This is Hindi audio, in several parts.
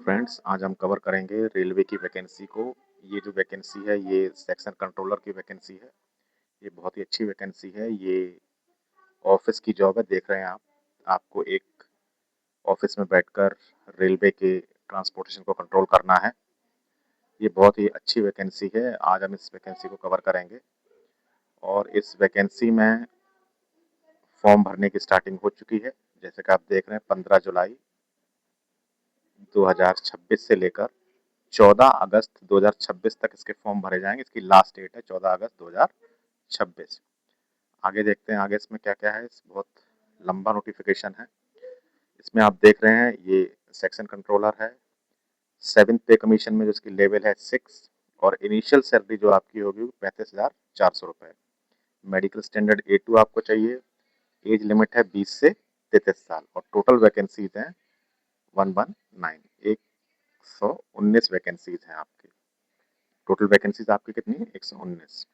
फ्रेंड्स, आज हम कवर करेंगे रेलवे की वैकेंसी को। ये जो वैकेंसी है ये सेक्शन कंट्रोलर की वैकेंसी है। ये बहुत ही अच्छी वैकेंसी है। ये ऑफिस की जॉब है। देख रहे हैं आप, आपको एक ऑफिस में बैठकर रेलवे के ट्रांसपोर्टेशन को कंट्रोल करना है। ये बहुत ही अच्छी वैकेंसी है। आज हम इस वैकेंसी को कवर करेंगे और इस वैकेंसी में फॉर्म भरने की स्टार्टिंग हो चुकी है। जैसे कि आप देख रहे हैं 15 जुलाई 2026 से लेकर 14 अगस्त 2026 तक इसके फॉर्म भरे जाएंगे। इसकी लास्ट डेट है 14 अगस्त 2026। आगे देखते हैं आगे इसमें क्या क्या है। बहुत लंबा नोटिफिकेशन है। इसमें आप देख रहे हैं ये सेक्शन कंट्रोलर है। 7th पे कमीशन में जो इसकी लेवल है 6 और इनिशियल सैलरी जो आपकी होगी 35,400 रुपये। मेडिकल स्टैंडर्ड A2 आपको चाहिए। एज लिमिट है 20 से 33 साल और टोटल वैकेंसीज हैं 119। 119 वैकेंसीज हैं आपकी। टोटल वैकेंसीज आपकी कितनी है? 119।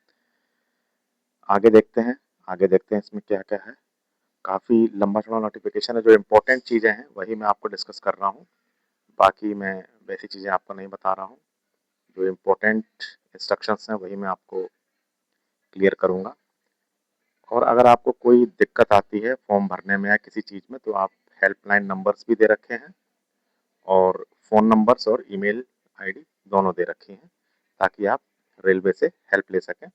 आगे देखते हैं इसमें क्या क्या है। काफ़ी लंबा चौड़ा नोटिफिकेशन है। जो इम्पोर्टेंट चीज़ें हैं वही मैं आपको डिस्कस कर रहा हूँ। बाकी मैं वैसी चीज़ें आपको नहीं बता रहा हूँ। जो इम्पोर्टेंट इंस्ट्रक्शंस हैं वही मैं आपको क्लियर करूँगा। और अगर आपको कोई दिक्कत आती है फॉर्म भरने में या किसी चीज़ में तो आप हेल्पलाइन नंबर्स भी दे रखे हैं और फ़ोन नंबर्स और ईमेल आईडी दोनों दे रखी हैं ताकि आप रेलवे से हेल्प ले सकें।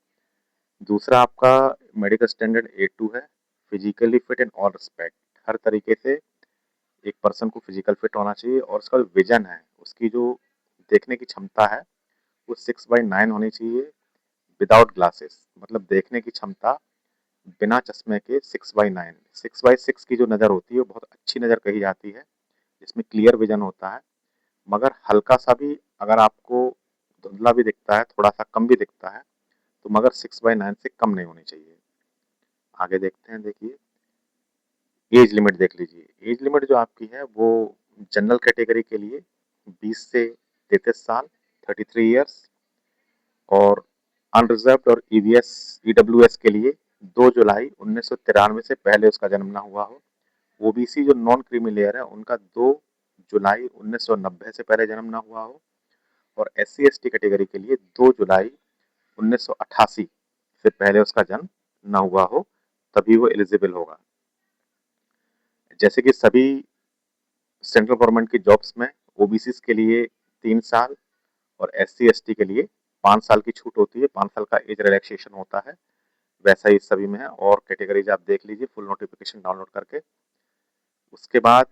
दूसरा आपका मेडिकल स्टैंडर्ड A2 है। Physically fit in all respect. हर तरीके से एक पर्सन को फिजिकल फिट होना चाहिए और उसका विजन है, उसकी जो देखने की क्षमता है वो 6/9 होनी चाहिए विदाउट ग्लासेस। मतलब देखने की क्षमता बिना चश्मे के 6/9। 6/6 की जो नज़र होती है वो बहुत अच्छी नज़र कही जाती है, जिसमें क्लियर विजन होता है। मगर हल्का सा भी अगर आपको धुंधला भी दिखता है, थोड़ा सा कम भी दिखता है, तो मगर 6/9 से कम नहीं होनी चाहिए। आगे देखते हैं। देखिए एज लिमिट देख लीजिए। एज लिमिट जो आपकी है वो जनरल कैटेगरी के लिए 20 से 33 साल 33 ईयर्स और अनरिजर्व्ड और ईवीएस ईडब्ल्यूएस के लिए 2 जुलाई 1993 से पहले उसका जन्म ना हुआ हो। ओबीसी जो नॉन क्रीमी लेयर है उनका 2 जुलाई 1990 से पहले जन्म ना हुआ हो और एससी एसटी कैटेगरी के लिए 2 जुलाई 1988 से पहले उसका जन्म ना हुआ हो, तभी वो एलिजिबल होगा। जैसे कि सभी सेंट्रल गवर्नमेंट की जॉब्स में ओबीसी के लिए 3 साल और एससी एसटी के लिए 5 साल की छूट होती है। 5 साल का एज रिलैक्सेशन होता है। वैसा ही सभी में है। और कैटेगरीज आप देख लीजिए फुल नोटिफिकेशन डाउनलोड करके। उसके बाद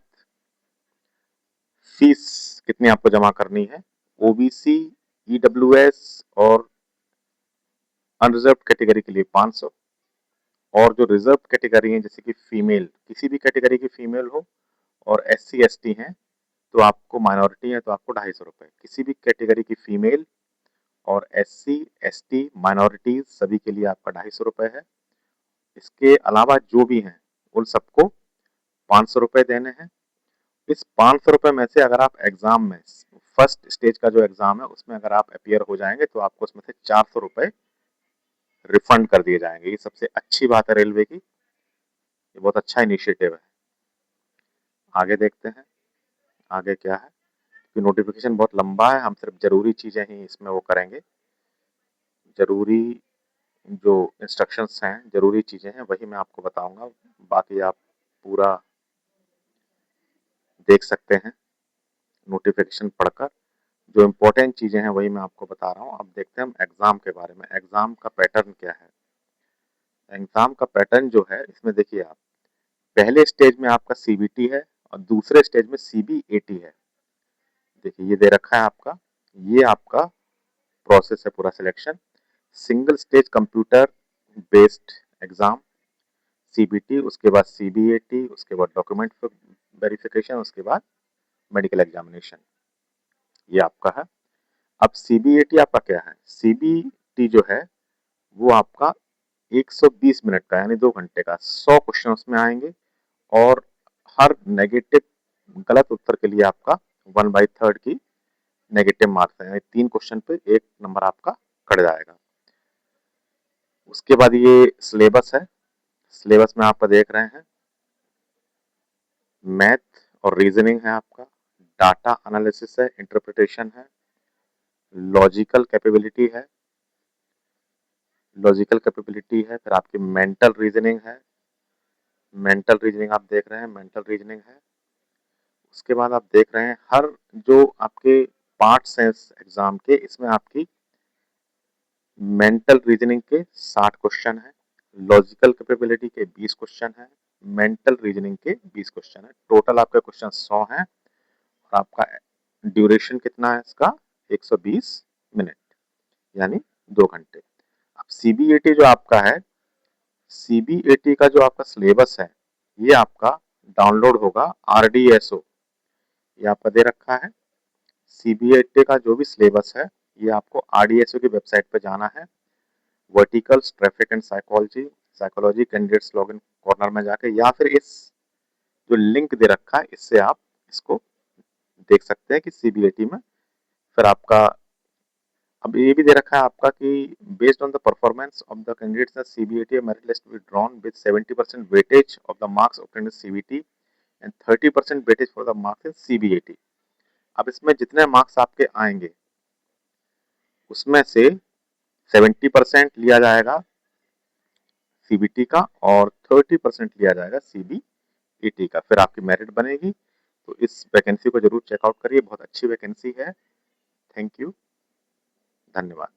फीस कितनी आपको जमा करनी है। ओबीसी ईडब्ल्यूएस और अनरिजर्व कैटेगरी के लिए 500 और जो रिजर्व कैटेगरी है जैसे कि फीमेल, किसी भी कैटेगरी की फीमेल हो और एससी एसटी हैं तो आपको माइनॉरिटी है तो आपको 250 रुपये। किसी भी कैटेगरी की फीमेल और एससी एसटी माइनॉरिटीज सभी के लिए आपका 250 रुपये है। इसके अलावा जो भी हैं उन सबको 500 रुपये देने हैं। इस 500 रुपये में से अगर आप एग्जाम में फर्स्ट स्टेज का जो एग्जाम है उसमें अगर आप अपियर हो जाएंगे तो आपको उसमें से 400 रुपये रिफंड कर दिए जाएंगे। ये सबसे अच्छी बात है रेलवे की। ये बहुत अच्छा इनिशिएटिव है। आगे देखते हैं आगे क्या है। कि नोटिफिकेशन बहुत लंबा है, हम सिर्फ जरूरी चीजें ही इसमें वो करेंगे। जरूरी जो इंस्ट्रक्शंस हैं, जरूरी चीजें हैं वही मैं आपको बताऊंगा। बाकी आप पूरा देख सकते हैं नोटिफिकेशन पढ़कर। जो इम्पोर्टेंट चीजें हैं वही मैं आपको बता रहा हूँ। अब देखते हैं हम एग्जाम के बारे में। एग्जाम का पैटर्न क्या है। एग्जाम का पैटर्न जो है इसमें देखिए आप, पहले स्टेज में आपका सीबीटी है और दूसरे स्टेज में सीबीएटी है। देखिए ये दे रखा है आपका, ये आपका प्रोसेस है पूरा selection. Single stage computer based exam CBT, उसके बाद सीबीएटी, उसके बाद डॉक्यूमेंट वेरिफिकेशन, उसके बाद मेडिकल एग्जामिनेशन। ये आपका है। अब सीबीएटी आपका क्या है। सीबीटी जो है वो आपका 120 मिनट का यानी 2 घंटे का 100 क्वेश्चन उसमें आएंगे और हर नेगेटिव गलत उत्तर के लिए आपका 1/3 की नेगेटिव मार्क्स है, यानी 3 क्वेश्चन पे 1 नंबर आपका कट जाएगा। उसके बाद ये सिलेबस है। सिलेबस में आपका देख रहे हैं मैथ और रीजनिंग है आपका, डाटा एनालिसिस है, इंटरप्रिटेशन है, लॉजिकल कैपेबिलिटी है, फिर आपकी मेंटल रीजनिंग है, आप देख रहे हैं मेंटल रीजनिंग है। उसके बाद आप देख रहे हैं हर जो आपके पार्ट्स हैं एग्जाम के, इसमें आपकी मेंटल रीजनिंग के 60 क्वेश्चन है, लॉजिकल कैपेबिलिटी के 20 क्वेश्चन है, मेंटल रीजनिंग के 20 क्वेश्चन है। टोटल आपके क्वेश्चन 100 हैं और आपका ड्यूरेशन कितना है इसका 120 मिनट यानी 2 घंटे। अब सीबीएटी जो आपका है, सीबीएटी का जो आपका सिलेबस है ये आपका डाउनलोड होगा आरडीएसओ, ये आपका दे रखा है। सीबीएटी का जो भी सिलेबस है ये आपको आरडीएसओ की वेबसाइट पे जाना है, verticals traffic and psychology candidates login corner में जाके, या फिर इस जो लिंक दे रखा है इससे आप इसको देख सकते हैं कि सीबीएटी में फिर आपका अब ये भी दे रखा है आपका कि based on the performance of the candidates the CBAT merit list will drawn with 70% weightage of the marks obtained in CBT and 30% weightage for the marks in CBAT. अब इसमें जितने मार्क्स आपके आएंगे उसमें से 70% लिया जाएगा सीबीटी का और 30% लिया जाएगा सीबीईटी का, फिर आपकी मेरिट बनेगी। तो इस वैकेंसी को जरूर चेकआउट करिए, बहुत अच्छी वैकेंसी है। थैंक यू, धन्यवाद।